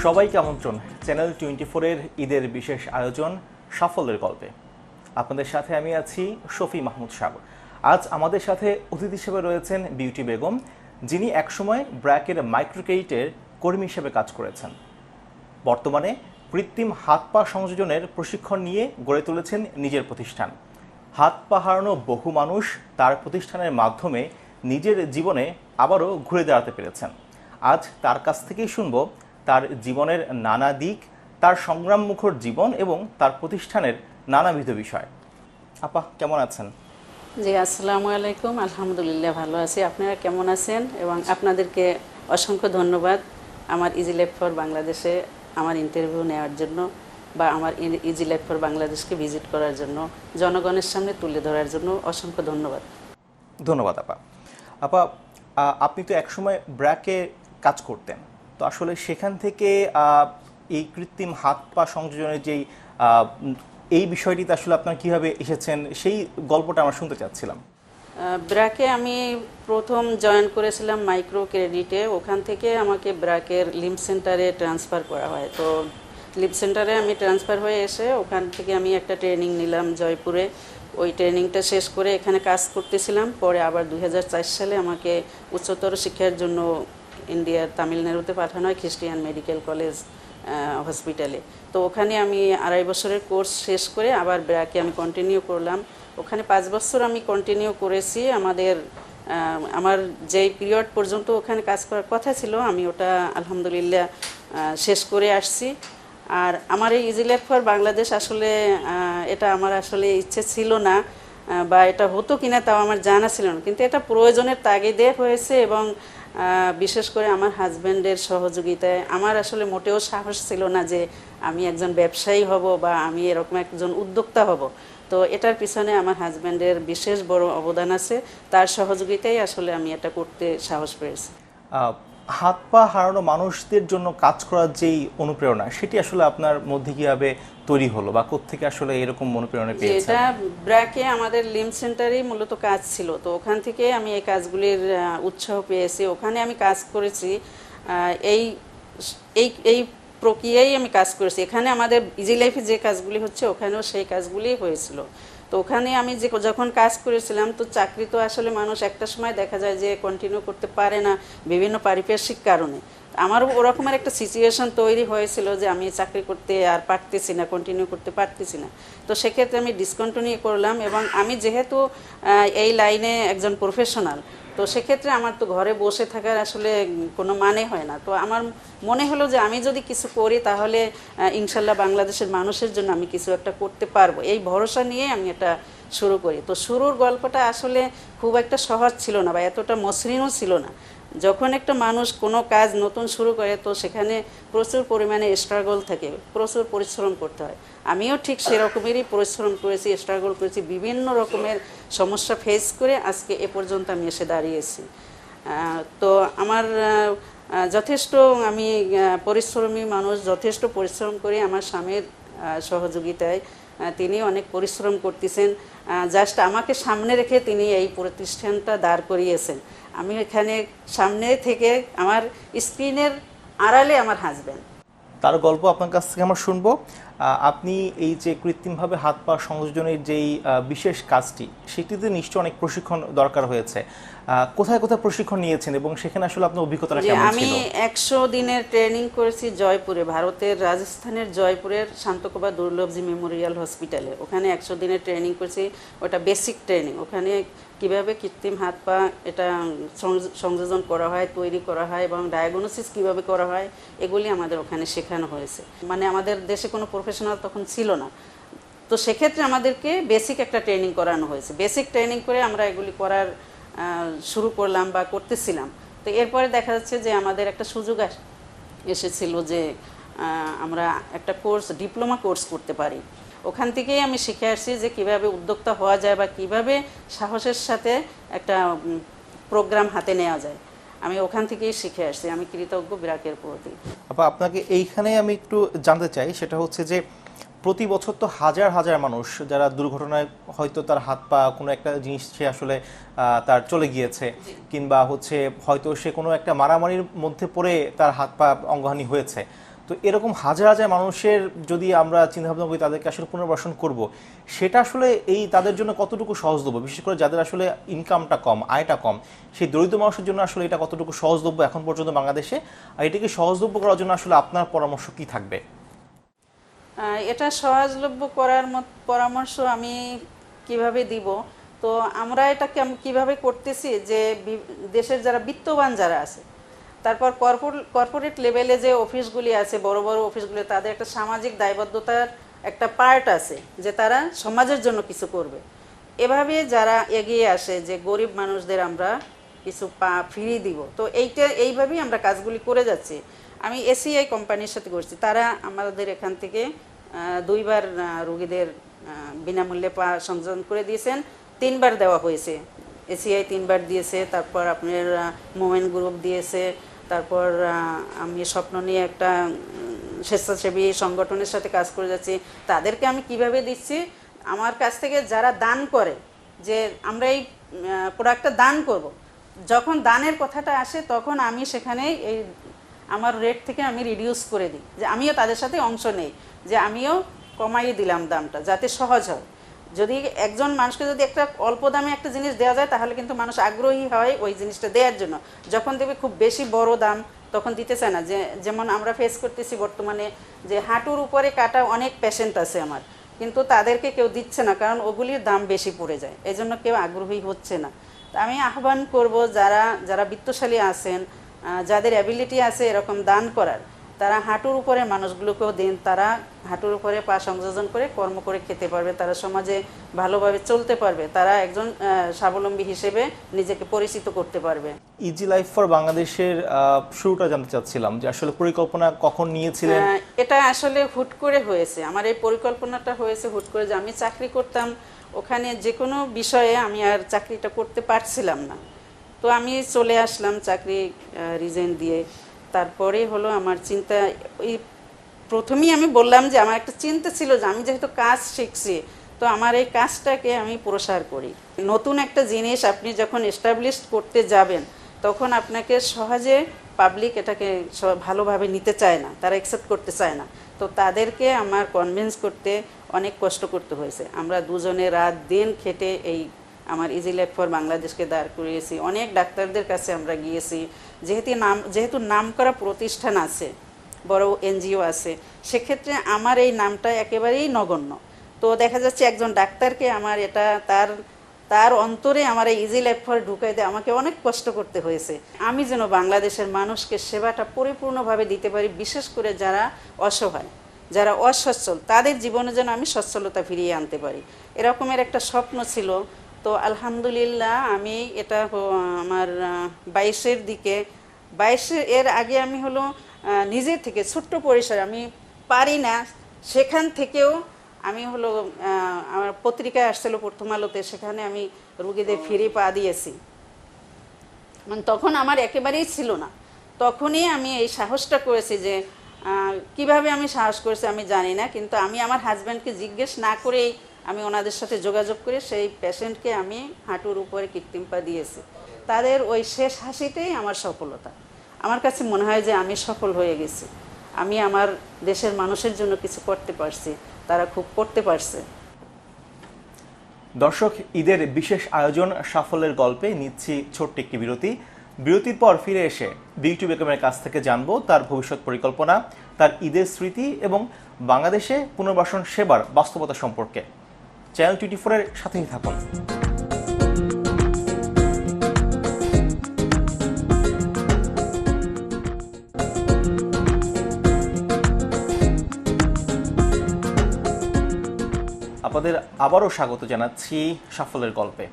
সবাইকে আমন্ত্রণ চ্যানেল 24-এর ঈদের বিশেষ আয়োজন সাফল্যের গল্পে। আপনাদের সাথে আমি আছি শফি মাহমুদ সাগর। আজ আমাদের সাথে অতিথি হিসেবে রয়েছেন বিউটি বেগম, যিনি একসময় ব্র্যাকের মাইক্রোক্রেডিটের কর্মী হিসেবে কাজ করেছেন। বর্তমানে কৃত্রিম হাত পা সংযোজনের প্রশিক্ষণ নিয়ে গড়ে তুলেছেন নিজের প্রতিষ্ঠান। হাত পা হারানো বহু মানুষ তার প্রতিষ্ঠানের মাধ্যমে নিজের জীবনে আবারও ঘুরে দাঁড়াতে পেরেছেন। আজ তার কাছ থেকেই শুনব তার জীবনের নানা দিক, তার সংগ্রামমুখর জীবন এবং তার প্রতিষ্ঠানের নানাবিধ বিষয়। আপা কেমন আছেন? জি, আসসালামু আলাইকুম। আলহামদুলিল্লাহ ভালো আছি। আপনারা কেমন আছেন? এবং আপনাদেরকে অসংখ্য ধন্যবাদ আমার ইজি লাইফ ফর বাংলাদেশে আমার ইন্টারভিউ নেওয়ার জন্য বা আমার ইজি লাইফ ফর বাংলাদেশকে ভিজিট করার জন্য, জনগণের সামনে তুলে ধরার জন্য অসংখ্য ধন্যবাদ। ধন্যবাদ আপা। আপা, আপনি তো একসময় ব্র্যাকে কাজ করতেন, তো আসলে সেখান থেকে এই কৃত্রিম হাত পা সংযোজনের যেই এই বিষয়টিতে আসলে আপনারা কীভাবে এসেছেন সেই গল্পটা আমরা শুনতে চাচ্ছিলাম। ব্র্যাকে আমি প্রথম জয়েন করেছিলাম মাইক্রো ক্রেডিটে। ওখান থেকে আমাকে ব্র্যাকের লিম্প সেন্টারে ট্রান্সফার করা হয়। তো লিম্প সেন্টারে আমি ট্রান্সফার হয়ে এসে ওখান থেকে আমি একটা ট্রেনিং নিলাম জয়পুরে। ওই ট্রেনিংটা শেষ করে এখানে কাজ করতেছিলাম। পরে আবার 2004 সালে আমাকে উচ্চতর শিক্ষার জন্য ইন্ডিয়ার তামিলনাড়ুতে পাঠানো হয় খ্রিস্টিয়ান মেডিকেল কলেজ হসপিটালে। তো ওখানে আমি 2.5 বছরের কোর্স শেষ করে আবার ব্র্যাকে আমি কন্টিনিউ করলাম। ওখানে 5 বছর আমি কন্টিনিউ করেছি। আমার যেই পিরিয়ড পর্যন্ত ওখানে কাজ করার কথা ছিল আমি ওটা আলহামদুলিল্লাহ শেষ করে আসছি। আর আমার এই ইজি লাইফ ফর বাংলাদেশ আসলে এটা আমার আসলে ইচ্ছে ছিল না, বা এটা হতো কিনা তাও আমার জানা ছিল না, কিন্তু এটা প্রয়োজনের তাগিদে হয়েছে। এবং বিশেষ করে আমার হাজব্যান্ডের সহযোগিতায় আমার আসলে মোটেও সাহস ছিল না যে আমি একজন ব্যবসায়ী হব বা আমি এরকম একজন উদ্যোক্তা হব। তো এটার পিছনে আমার হাজব্যান্ডের বিশেষ বড় অবদান আছে। তার সহযোগিতাই আসলে আমি এটা করতে সাহস পেয়েছি। হাত পা হারানো মানুষদের জন্য কাজ করার যেই অনুপ্রেরণা, সেটি আসলে আপনার মধ্যে কিভাবে তৈরি হলো বা কোত্থেকে আসলে এরকম অনুপ্রেরণা পেয়েছেন? এটা ব্র্যাকে আমাদের লিম্প সেন্টারেই মূলত কাজ ছিল। তো ওখান থেকে আমি এই কাজগুলির উৎসাহ পেয়েছি। ওখানে আমি কাজ করেছি, এই এই এই প্রক্রিয়ায় আমি কাজ করেছি। এখানে আমাদের ইজি লাইফে যে কাজগুলি হচ্ছে ওখানেও সেই কাজগুলি হয়েছিল। তো ওখানে আমি যখন কাজ করেছিলাম, তো চাকরি তো আসলে মানুষ একটা সময় দেখা যায় যে কন্টিনিউ করতে পারে না বিভিন্ন পারিপার্শ্বিক কারণে। আমারও ওরকমের একটা সিচুয়েশন তৈরি হয়েছিল যে আমি চাকরি করতে আর পারতেছি না, কন্টিনিউ করতে পারতেছি না। তো সেক্ষেত্রে আমি ডিসকন্টিনিউ করলাম। এবং আমি যেহেতু এই লাইনে একজন প্রফেশনাল, তো সেক্ষেত্রে আমার তো ঘরে বসে থাকার আসলে কোনো মানে হয় না। তো আমার মনে হলো যে আমি যদি কিছু করি তাহলে ইনশাল্লাহ বাংলাদেশের মানুষের জন্য আমি কিছু একটা করতে পারবো, এই ভরসা নিয়ে আমি এটা শুরু করি। তো শুরুর গল্পটা আসলে খুব একটা সহজ ছিল না বা এতটা মসৃণও ছিল না। যখন একটা মানুষ কোনো কাজ নতুন শুরু করে তো সেখানে প্রচুর পরিমাণে স্ট্রাগল থাকে, প্রচুর পরিশ্রম করতে হয়। আমিও ঠিক সেরকমেরই পরিশ্রম করেছি, স্ট্রাগল করেছি, বিভিন্ন রকমের সমস্যা ফেস করে আজকে এ পর্যন্ত আমি এসে দাঁড়িয়েছি। তো আমার যথেষ্ট আমি পরিশ্রমী মানুষ, যথেষ্ট পরিশ্রম করি আমার স্বামীর সহযোগিতায়। তিনি অনেক পরিশ্রম করতেছেন, জাস্ট আমাকে সামনে রেখে তিনি এই প্রতিষ্ঠানটা দাঁড় করিয়েছেন। আমি এখানে সামনে থেকে আমার স্ক্রিনের আড়ালে আমার হাজব্যান্ড। তার গল্প আপনার কাছ থেকে আমরা শুনবো। আপনি এই যে কৃত্রিমভাবে হাত পা সংযোজনের যেই বিশেষ কাজটি, সেটিতে নিশ্চয়ই অনেক প্রশিক্ষণ দরকার হয়েছে। কোথায় কোথায় প্রশিক্ষণ নিয়েছেন এবং সেখানে আসলে আপনার অভিজ্ঞতাটা কেমন ছিল? আমি 100 দিনের ট্রেনিং করেছি জয়পুরে, ভারতের রাজস্থানের জয়পুরের শান্তকোবা দুর্লভজি মেমোরিয়াল হসপিটালে। ওখানে 100 দিনের ট্রেনিং করেছি। ওটা বেসিক ট্রেনিং। ওখানে কিভাবে কৃত্রিম হাত পা এটা সংযোজন করা হয়, তৈরি করা হয় এবং ডায়াগনোসিস কিভাবে করা হয়, এগুলি আমাদের ওখানে শেখানো হয়েছে। মানে আমাদের দেশে কোনো প্রফেশনাল তখন ছিল না, তো সেক্ষেত্রে আমাদেরকে বেসিক একটা ট্রেনিং করানো হয়েছে। বেসিক ট্রেনিং করে আমরা এগুলি করার শুরু করলাম বা করতেছিলাম। তো এরপরে দেখা যাচ্ছে যে আমাদের একটা সুযোগ এসেছিল যে আমরা একটা কোর্স, ডিপ্লোমা কোর্স করতে পারি। ওখান থেকেই আমি শিখে আসছি যে কিভাবে উদ্যোক্তা হওয়া যায় বা কিভাবে সাহসের সাথে একটা প্রোগ্রাম হাতে নেওয়া যায়। আমি ওখান থেকেই শিখে আসছি। আমি কৃতজ্ঞ ব্র্যাকের প্রতি। আপনাকে এইখানে আমি একটু জানতে চাই, সেটা হচ্ছে যে প্রতি বছর তো হাজার হাজার মানুষ যারা দুর্ঘটনায় হয়তো তার হাত পা কোনো একটা জিনিস সে আসলে তার চলে গিয়েছে, কিংবা হচ্ছে হয়তো সে কোনো একটা মারামারির মধ্যে পড়ে তার হাত পা অঙ্গহানি হয়েছে, তো তো এরকম হাজার হাজার মানুষের যদি আমরা চিন্তাভাবনা করি তাদেরকে আসলে পুনর্বাসন করব, সেটা আসলে এই তাদের জন্য কতটুকু সহজলভ্য, বিশেষ করে যাদের আসলে ইনকামটা কম, আয়টা কম, সেই দরিদ্র মানুষের জন্য আসলে এটা কতটুকু সহজলভ্য এখন পর্যন্ত বাংলাদেশে, আর এটাকে সহজলভ্য করার জন্য আসলে আপনার পরামর্শ কি থাকবে? এটা সহজলভ্য করার পরামর্শ আমি কিভাবে দিব, তো আমরা এটাকে কিভাবে করতেছি যে দেশের যারা বিত্তবান যারা আছে, তারপর কর্পোরেট লেভেলে যে অফিসগুলি আছে, বড় বড় অফিসগুলি, তাদের একটা সামাজিক দায়বদ্ধতার একটা পার্ট আছে যে তারা সমাজের জন্য কিছু করবে। এভাবে যারা এগিয়ে আসে যে গরিব মানুষদের আমরা কিছু ফ্রি দিব, তো এইভাবেই আমরা কাজগুলি করে যাচ্ছি। আমি এসিআই কোম্পানির সাথে করছি, তারা আমাদের এখান থেকে 2বার রোগীদের বিনামূল্যে পা সংযোজন করে দিয়েছেন, 3বার দেওয়া হয়েছে। এসিআই 3বার দিয়েছে, তারপর আপনার মোমেন্ট গ্রুপ দিয়েছে, তারপর আমি স্বপ্ন নিয়ে একটা স্বেচ্ছাসেবী সংগঠনের সাথে কাজ করে যাচ্ছি। তাদেরকে আমি কিভাবে দিচ্ছি, আমার কাছ থেকে যারা দান করে যে আমরা এই প্রোডাক্টটা দান করব, যখন দানের কথাটা আসে তখন আমি সেখানে এই আমার রেট থেকে আমি রিডিউস করে দিই, যে আমিও তাদের সাথে অংশ নেই, যে আমিও কমাইয়ে দিলাম দামটা যাতে সহজ হয়। যদি একজন মানুষকে যদি একটা অল্প দামে একটা জিনিস দেওয়া যায় তাহলে কিন্তু মানুষ আগ্রহী হয় ওই জিনিসটা দেওয়ার জন্য। যখন দেখবে খুব বেশি বড় দাম তখন দিতে চায় না। যেমন আমরা ফেস করতেছি বর্তমানে যে হাঁটুর উপরে কাটা অনেক পেশেন্ট আছে আমার, কিন্তু তাদেরকে কেউ দিচ্ছে না, কারণ ওগুলির দাম বেশি পড়ে যায়, এই জন্য কেউ আগ্রহী হচ্ছে না। তা আমি আহ্বান করব যারা যারা বিত্তশালী আছেন, যাদের অ্যাবিলিটি আছে এরকম দান করার, তারা হাঁটুর উপরে মানুষগুলোকেও দেন, তারা হাঁটুর উপরে পা সংযোজন করে কর্ম করে খেতে পারবে, তারা সমাজে ভালোভাবে চলতে পারবে, তারা একজন স্বাবলম্বী হিসেবে নিজেকে পরিচিত করতে পারবে। ইজি লাইফ ফর বাংলাদেশের শুরুটা জানতে চাচ্ছিলাম যে আসলে পরিকল্পনা কখন নিয়েছিলেন? এটা আসলে হুট করে হয়েছে, আমার এই পরিকল্পনাটা হয়েছে হুট করে। যে আমি চাকরি করতাম, ওখানে যে কোনো বিষয়ে আমি আর চাকরিটা করতে পারছিলাম না, তো আমি চলে আসলাম চাকরি রিজাইন দিয়ে। তারপরে হলো আমার চিন্তা, ওই প্রথমেই আমি বললাম যে আমার একটা চিন্তা ছিল যে আমি যেহেতু কাজ শিখছি, তো আমার এই কাজটাকে আমি প্রসার করি। নতুন একটা জিনিস আপনি যখন এস্টাবলিশ করতে যাবেন তখন আপনাকে সহজে পাবলিক এটাকে ভালোভাবে নিতে চায় না, তারা অ্যাকসেপ্ট করতে চায় না। তো তাদেরকে আমার কনভিন্স করতে অনেক কষ্ট করতে হয়েছে। আমরা দুজনে রাত দিন খেটে এই আমার ইজি লাইফ ফর বাংলাদেশকে দাঁড় করিয়েছি। অনেক ডাক্তারদের কাছে আমরা গিয়েছি, যেহেতু নামকরা প্রতিষ্ঠান আছে, বড় এনজিও আছে, সেক্ষেত্রে আমার এই নামটা একেবারেই নগণ্য। তো দেখা যাচ্ছে একজন ডাক্তারকে আমার এটা তার অন্তরে আমার এই ইজি লাইফ ফর ঢুকাই দেয়, আমাকে অনেক কষ্ট করতে হয়েছে। আমি যেন বাংলাদেশের মানুষকে সেবাটা পরিপূর্ণভাবে দিতে পারি, বিশেষ করে যারা অসহায়, যারা অসচ্ছল, তাদের জীবনে যেন আমি সচ্ছলতা ফিরিয়ে আনতে পারি, এরকমের একটা স্বপ্ন ছিল। তো আলহামদুলিল্লাহ আমি এটা আমার 22-এর দিকে, 22-এর আগে আমি হলো নিজের থেকে ছোট্ট পরিসরে, আমি পারি না, সেখান থেকেও আমি হলো আমার পত্রিকায় আসছিল প্রথম আলোতে, সেখানে আমি রুগীদের ফ্রি পা দিয়েছি। মানে তখন আমার একেবারেই ছিল না, তখনই আমি এই সাহসটা করেছি। যে কিভাবে আমি সাহস করেছি আমি জানি না, কিন্তু আমি আমার হাজব্যান্ডকে জিজ্ঞেস না করেই আমি ওনাদের সাথে যোগাযোগ করে সেই পেশেন্টকে আমি হাঁটুর উপরে কৃত্রিম পা দিয়েছি। তাদের ওই শেষ হাসিটাই আমার সফলতা। আমার কাছে মনে হয় যে আমি সফল হয়ে গেছি, আমি আমার দেশের মানুষের জন্য কিছু করতে পারছি, তারা খুব করতে পারছে। দর্শক, ঈদের বিশেষ আয়োজন সাফল্যের গল্পে নিচ্ছি ছোট্ট একটি বিরতি। বিরতির পর ফিরে এসে বিউটি বেগমের কাছ থেকে জানবো তার ভবিষ্যৎ পরিকল্পনা, তার ঈদের স্মৃতি এবং বাংলাদেশে পুনর্বাসন সেবার বাস্তবতা সম্পর্কে। চ্যানেল 24-এর সাথেই থাকুন। আপনাদের আবারও স্বাগত জানাচ্ছি সাফল্যের গল্পে।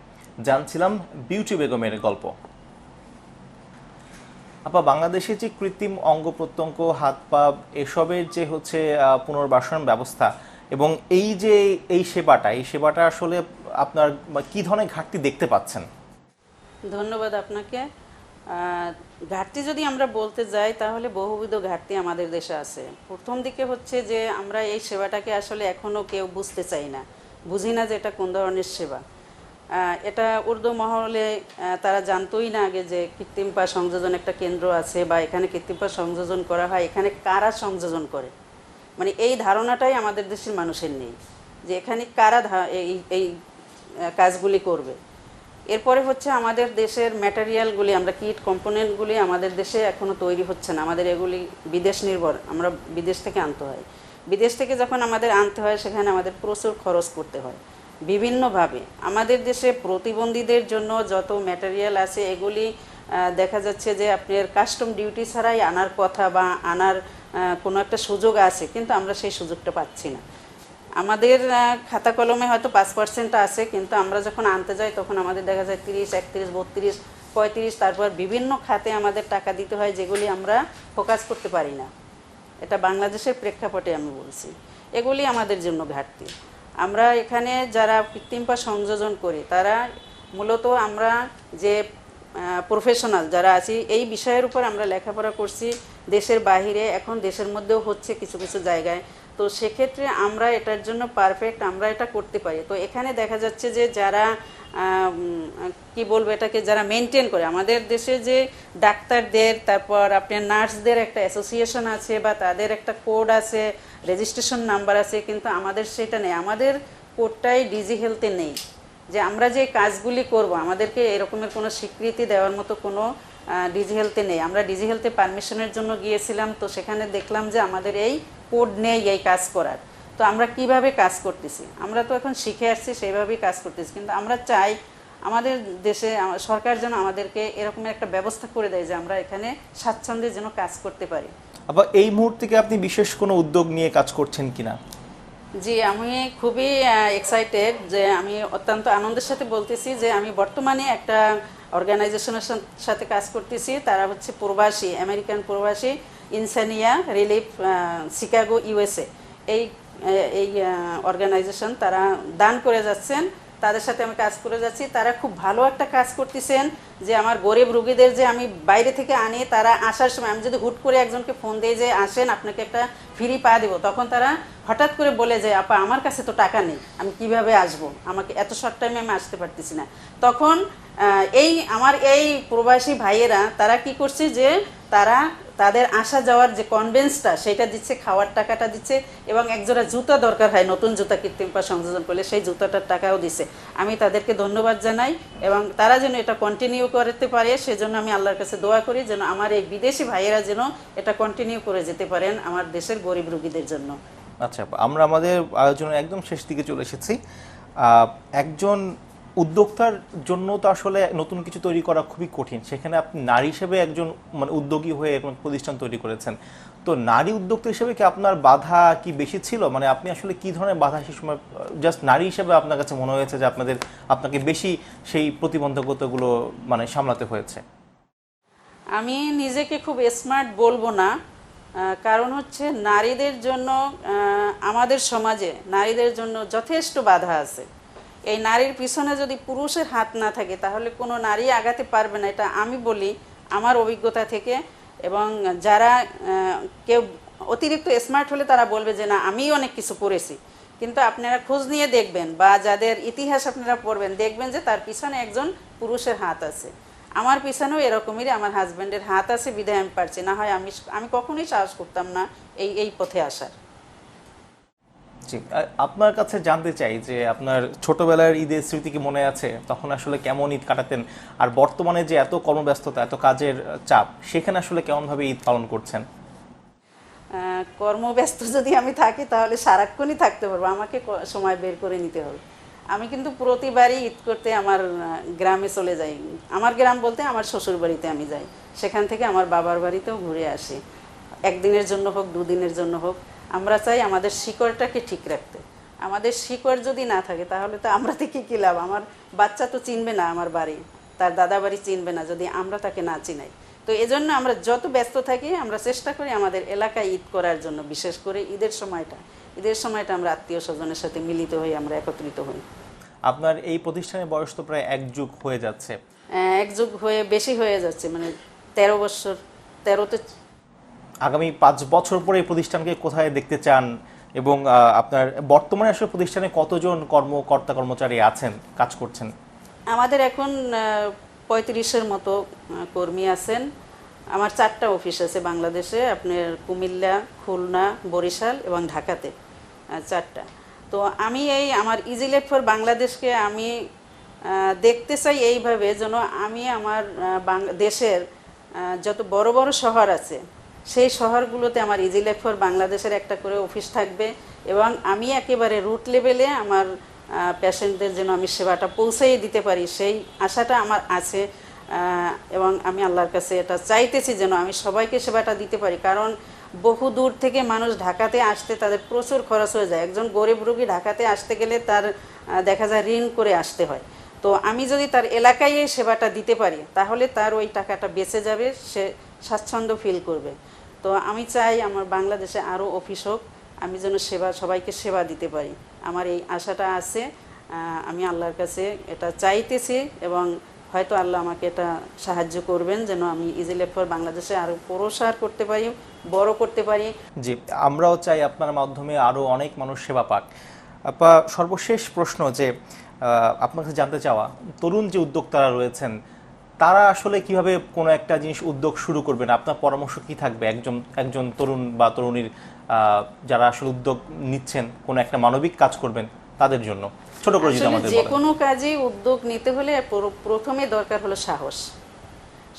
জানছিলাম বিউটি বেগমের গল্প। আপা, বাংলাদেশে যে কৃত্রিম অঙ্গ প্রত্যঙ্গ, হাত পা, এসবের যে হচ্ছে পুনর্বাসন ব্যবস্থা এবং এই সেবাটা আসলে আপনার কি ধরনের ঘাটতি দেখতে পাচ্ছেন? ধন্যবাদ আপনাকে। ঘাটতি যদি আমরা বলতে যাই তাহলে বহুবিধ ঘাটতি আমাদের দেশে আছে। প্রথম দিকে হচ্ছে যে আমরা এই সেবাটাকে আসলে এখনও কেউ বুঝতে চাই না, বুঝি না যে এটা কোন ধরনের সেবা। এটা উর্দু মহলে তারা জানতোই না আগে যে কৃত্রিম পা সংযোজন একটা কেন্দ্র আছে বা এখানে কৃত্রিম পা সংযোজন করা হয়, এখানে কারা সংযোজন করে, মানে এই ধারণাটাই আমাদের দেশের মানুষের নেই যে এখানে কারা এই এই কাজগুলি করবে। এরপরে হচ্ছে আমাদের দেশের ম্যাটেরিয়ালগুলি, আমরা কিট কম্পোনেন্টগুলি আমাদের দেশে এখনও তৈরি হচ্ছে না, আমাদের এগুলি বিদেশ নির্ভর, আমরা বিদেশ থেকে আনতে হয়। বিদেশ থেকে যখন আমাদের আনতে হয় সেখানে আমাদের প্রচুর খরচ করতে হয় বিভিন্নভাবে। আমাদের দেশে প্রতিবন্ধীদের জন্য যত ম্যাটেরিয়াল আছে এগুলি দেখা যাচ্ছে যে আপনার কাস্টম ডিউটি ছাড়াই আনার কথা বা আনার কোনো একটা সুযোগ আছে, কিন্তু আমরা সেই সুযোগটা পাচ্ছি না। আমাদের খাতা কলমে হয়তো 5% আছে, কিন্তু আমরা যখন আনতে যাই তখন আমাদের দেখা যায় 30, 31, 32, 35, তারপর বিভিন্ন খাতে আমাদের টাকা দিতে হয় যেগুলি আমরা ফোকাস করতে পারি না। এটা বাংলাদেশের প্রেক্ষাপটে আমি বলছি, এগুলি আমাদের জন্য ঘাটতি। আমরা এখানে যারা কৃত্রিম পা সংযোজন করি তারা মূলত আমরা যে প্রফেশনাল যারা আছি এই বিষয়ের উপর আমরা লেখাপড়া করছি দেশের বাহিরে, এখন দেশের মধ্যেও হচ্ছে কিছু কিছু জায়গায়। তো সেক্ষেত্রে আমরা এটার জন্য পারফেক্ট, আমরা এটা করতে পারি। তো এখানে দেখা যাচ্ছে যে যারা কি বলবো এটাকে, যারা মেনটেন করে আমাদের দেশে যে ডাক্তারদের, তারপর আপনার নার্সদের একটা অ্যাসোসিয়েশন আছে বা তাদের একটা কোড আছে, রেজিস্ট্রেশন নাম্বার আছে, কিন্তু আমাদের সেটা নেই। আমাদের কোডটাই ডিজি হেলথে নেই যে আমরা যে কাজগুলি করব আমাদেরকে এরকমের কোনো স্বীকৃতি দেওয়ার মতো কোনো ডিজি হেলথে নেই। আমরা ডিজি হেলথে পারমিশনের জন্য গিয়েছিলাম, তো সেখানে দেখলাম যে আমাদের এই কোড নেই এই কাজ করার। তো আমরা কিভাবে কাজ করতেছি, আমরা তো এখন শিখে আসছি সেইভাবেই কাজ করতেছি, কিন্তু আমরা চাই আমাদের দেশে সরকার যেন আমাদেরকে এরকম একটা ব্যবস্থা করে দেয় যে আমরা এখানে স্বাচ্ছন্দ্যে যেন কাজ করতে পারি। আবার এই মুহূর্তে কি আপনি বিশেষ কোনো উদ্যোগ নিয়ে কাজ করছেন কিনা? জি, আমি খুবই এক্সাইটেড যে আমি অত্যন্ত আনন্দের সাথে বলতেছি যে আমি বর্তমানে একটা অর্গানাইজেশনের সাথে কাজ করতেছি। তারা হচ্ছে প্রবাসী, আমেরিকান প্রবাসী ইনসানিয়া রিলিফ, শিকাগো, ইউএসএ। এই এই অর্গানাইজেশন তারা দান করে যাচ্ছেন, তাদের সাথে আমি কাজ করে যাচ্ছি। তারা খুব ভালো একটা কাজ করতেছেন যে আমার গরিব রুগীদের যে আমি বাইরে থেকে আনি, তারা আসার সময় আমি যদি হুট করে একজনকে ফোন দিই যে আসেন আপনাকে একটা ফ্রি পা দেবো, তখন তারা হঠাৎ করে বলে যে আপা আমার কাছে তো টাকা নেই, আমি কিভাবে আসব, আমাকে এত শর্ট টাইমে আমি আসতে পারতেছি না। তখন আমার এই প্রবাসী ভাইয়েরা তারা কি করছে যে তারা তাদের আসা যাওয়ার যে কনভেন্সটা সেটা দিচ্ছে, খাওয়ার টাকাটা দিচ্ছে, এবং একজোড়া জুতা দরকার হয়, নতুন জুতা কৃত্রিম পা সংযোজন করলে সেই জুতাটার টাকাও দিচ্ছে। আমি তাদেরকে ধন্যবাদ জানাই এবং তারা যেন এটা কন্টিনিউ করতে পারে সেজন্য আমি আল্লাহর কাছে দোয়া করি যেন আমার এই বিদেশি ভাইয়েরা যেন এটা কন্টিনিউ করে যেতে পারেন আমার দেশের গরিব রুগীদের জন্য। আচ্ছা, আমরা আমাদের আয়োজনের একদম শেষ দিকে চলে এসেছি। একজন উদ্যোক্তার জন্য তো আসলে নতুন কিছু তৈরি করা খুবই কঠিন, সেখানে আপনি নারী হিসেবে একজন মানে উদ্যোগী হয়ে এরকম প্রতিষ্ঠান তৈরি করেছেন। তো নারী উদ্যোক্তা হিসেবে কি আপনার বাধা কি বেশি ছিল, মানে আপনি আসলে কি ধরনের বাধা সেই সময় জাস্ট নারী হিসেবে আপনার কাছে মনে হয়েছে যে আপনাকে বেশি সেই প্রতিবন্ধকতাগুলো মানে সামলাতে হয়েছে? আমি নিজেকে খুব স্মার্ট বলবো না, কারণ হচ্ছে নারীদের জন্য আমাদের সমাজে নারীদের জন্য যথেষ্ট বাধা আছে। এই নারীর পিছনে যদি পুরুষের হাত না থাকে তাহলে কোনো নারী আগাতে পারবে না, এটা আমি বলি আমার অভিজ্ঞতা থেকে। এবং যারা কেউ অতিরিক্ত স্মার্ট হলে তারা বলবে যে না আমি অনেক কিছু করেছি, কিন্তু আপনারা খোঁজ নিয়ে দেখবেন বা যাদের ইতিহাস আপনারা পড়বেন দেখবেন যে তার পিছনে একজন পুরুষের হাত আছে। আমার পিছনেও এরকমই আমার হাজব্যান্ডের হাত আছে, বিধায় আমি পারছি, না হয় আমি কখনোই সাহস করতাম না এই পথে আসার। জি, আপনার কাছে জানতে চাই যে আপনার ছোটবেলার ঈদের স্মৃতি কি মনে আছে? তখন আসলে কেমন ঈদ কাটাতেন, আর বর্তমানে যে এত কর্মব্যস্ততা, এত কাজের চাপ, সেখানে আসলে কেমনভাবে ঈদ পালন করছেন? কর্মব্যস্ত যদি আমি থাকি তাহলে সারাক্ষণই থাকতে পারবো, আমাকে সময় বের করে নিতে হবে। আমি কিন্তু প্রতিবারই ঈদ করতে আমার গ্রামে চলে যাই। আমার গ্রাম বলতে আমার শ্বশুর বাড়িতে আমি যাই, সেখান থেকে আমার বাবার বাড়িতেও ঘুরে আসি, একদিনের জন্য হোক দুদিনের জন্য হোক। আমরা চাই আমাদের শিকড়টাকে ঠিক রাখতে। আমাদের শিকড় যদি না থাকে তাহলে তো আমরা থেকে কী লাভ? আমার বাচ্চা তো চিনবে না আমার বাড়ি, তার দাদা বাড়ি চিনবে না যদি আমরা তাকে না চিনাই। তো এজন্য আমরা যত ব্যস্ত থাকি আমরা চেষ্টা করি আমাদের এলাকায় ঈদ করার জন্য, বিশেষ করে ঈদের সময়টা আমরা আত্মীয় স্বজনের সাথে মিলিত হই, আমরা একত্রিত হই। আপনার এই প্রতিষ্ঠানের বয়স তো প্রায় 1 যুগ হয়ে যাচ্ছে। 1 যুগ হয়ে বেশি হয়ে যাচ্ছে, মানে 13 বছর, 13তে। আগামী 5 বছর পরে এই প্রতিষ্ঠানকে কোথায় দেখতে চান, এবং আপনার বর্তমানে আসলে প্রতিষ্ঠানে কতজন কর্মকর্তা কর্মচারী আছেন, কাজ করছেন? আমাদের এখন 35-এর মতো কর্মী আছেন। আমার 4টা অফিস আছে বাংলাদেশে, আপনার কুমিল্লা, খুলনা, বরিশাল এবং ঢাকাতে 4টা। তো আমি এই আমার ইজি লাইফ ফর বাংলাদেশকে আমি দেখতে চাই এইভাবে যেন আমি আমার দেশের যত বড় বড় শহর আছে সেই শহরগুলোতে আমার ইজি লাইফ ফর বাংলাদেশের একটা করে অফিস থাকবে এবং আমি একেবারে রুট লেভেলে আমার পেশেন্টদের যেন আমি সেবাটা পৌঁছাইয়ে দিতে পারি সেই আশাটা আমার আছে। এবং আমি আল্লাহর কাছে এটা চাইতেছি যেন আমি সবাইকে সেবাটা দিতে পারি, কারণ বহু দূর থেকে মানুষ ঢাকাতে আসতে তাদের প্রচুর খরচ হয়ে যায়। একজন গরিব রোগী ঢাকাতে আসতে গেলে তার দেখা যায় ঋণ করে আসতে হয়। তো আমি যদি তার এলাকায় এই সেবাটা দিতে পারি তাহলে তার ওই টাকাটা বেঁচে যাবে, সে স্বাচ্ছন্দ্য ফিল করবে। তো আমি চাই আমার বাংলাদেশে আরও অফিস হোক, আমি যেন সবাইকে সেবা দিতে পারি, আমার এই আশাটা আছে। আমি আল্লাহর কাছে এটা চাইতেছি এবং হয়তো আল্লাহ আমাকে এটা সাহায্য করবেন যেন আমি ইজি লাইফ ফর বাংলাদেশে আরও প্রসার করতে পারি, বড় করতে পারি। জি, আমরাও চাই আপনার মাধ্যমে আরও অনেক মানুষ সেবা পাক। আপা, সর্বশেষ প্রশ্ন যে আপনার কাছে জানতে চাওয়া, তরুণ যে উদ্যোক্তারা রয়েছেন তারা আসলে কিভাবে কোনো একটা জিনিস উদ্যোগ শুরু করবেন, আপনার পরামর্শ কি থাকবে একজন তরুণ বা তরুণীর যারা আসলে উদ্যোগ নিচ্ছেন কোনো একটা মানবিক কাজ করবেন তাদের জন্য ছোট করে যদি আমাদের যে বলেন। কোনো কাজে উদ্যোগ নিতে হলে প্রথমে দরকার হলো সাহস।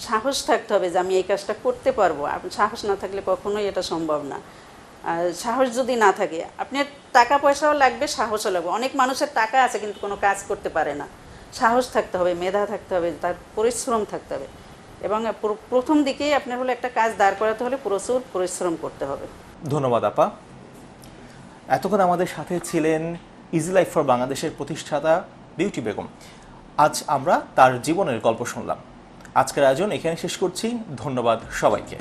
সাহস থাকতে হবে যে আমি এই কাজটা করতে পারবো। সাহস না থাকলে কখনোই এটা সম্ভব না। সাহস যদি না থাকে, আপনার টাকা পয়সাও লাগবে, সাহসও লাগবে। অনেক মানুষের টাকা আছে কিন্তু কোনো কাজ করতে পারে না। সাহস থাকতে হবে, মেধা থাকতে হবে, তার পরিশ্রম থাকতে হবে এবং প্রথম দিকেই আপনার হলো একটা কাজ দাঁড় করাতে হলে প্রচুর পরিশ্রম করতে হবে। ধন্যবাদ আপা। এতক্ষণ আমাদের সাথে ছিলেন ইজি লাইফ ফর বাংলাদেশের প্রতিষ্ঠাতা বিউটি বেগম। আজ আমরা তার জীবনের গল্প শুনলাম। আজকের আয়োজন এখানে শেষ করছি। ধন্যবাদ সবাইকে।